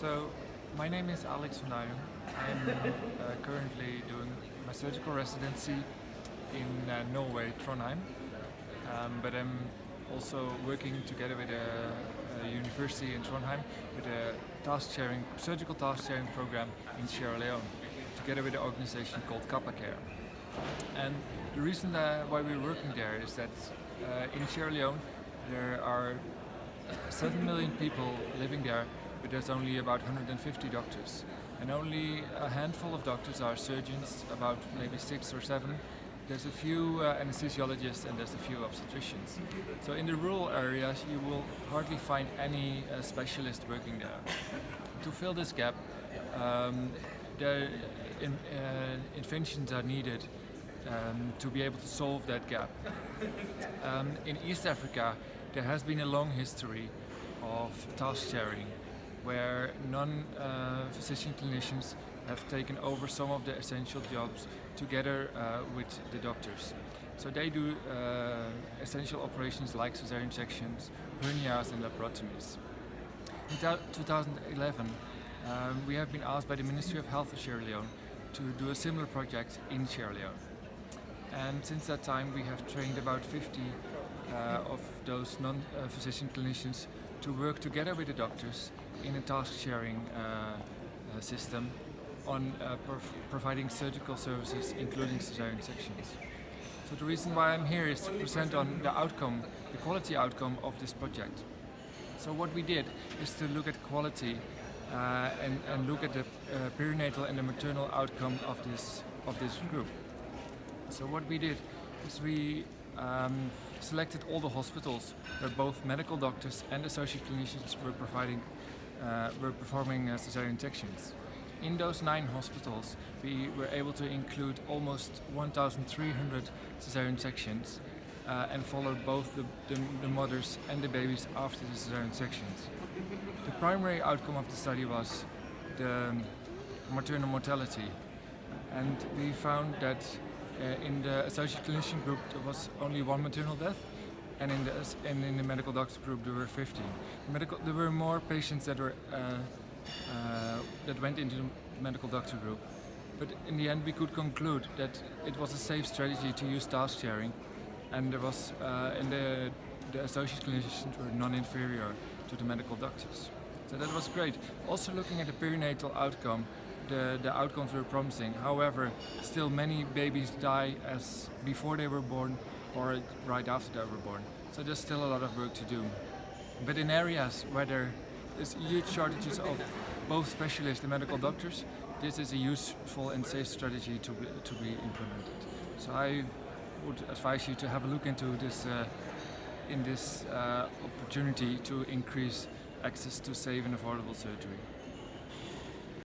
So, my name is Alex Van Duinen. I'm currently doing my surgical residency in Norway, Trondheim. But I'm also working together with a university in Trondheim with a surgical task sharing program in Sierra Leone, together with an organization called Kappa Care. And the reason why we're working there is that in Sierra Leone there are 7 million people living there, but there's only about 150 doctors. And only a handful of doctors are surgeons, about maybe 6 or 7. There's a few anesthesiologists and there's a few obstetricians. So in the rural areas you will hardly find any specialist working there. To fill this gap, inventions are needed to be able to solve that gap. In East Africa there has been a long history of task sharing where non-physician clinicians have taken over some of the essential jobs together with the doctors. So they do essential operations like cesarean sections, hernias and laparotomies. In 2011 we have been asked by the Ministry of Health of Sierra Leone to do a similar project in Sierra Leone. And since that time we have trained about 50 of those non-physician clinicians to work together with the doctors in a task-sharing system on providing surgical services, including cesarean sections. So the reason why I'm here is to present on the outcome, the quality outcome of this project. So what we did is to look at quality and look at the perinatal and the maternal outcome of this group. So what we did is we selected all the hospitals where both medical doctors and associate clinicians were performing cesarean sections. In those 9 hospitals, we were able to include almost 1,300 cesarean sections and followed both the mothers and the babies after the cesarean sections. The primary outcome of the study was the maternal mortality, and we found that in the associate clinician group there was only 1 maternal death, and in the medical doctor group there were 15. There were more patients that went into the medical doctor group, but in the end we could conclude that it was a safe strategy to use task sharing, and there was the associate clinicians were non-inferior to the medical doctors. So that was great. Also looking at the perinatal outcome, the outcomes were promising. However, still many babies die before they were born or right after they were born. So there's still a lot of work to do. But in areas where there is huge shortages of both specialists and medical doctors, this is a useful and safe strategy to be implemented. So I would advise you to have a look into this opportunity to increase access to safe and affordable surgery.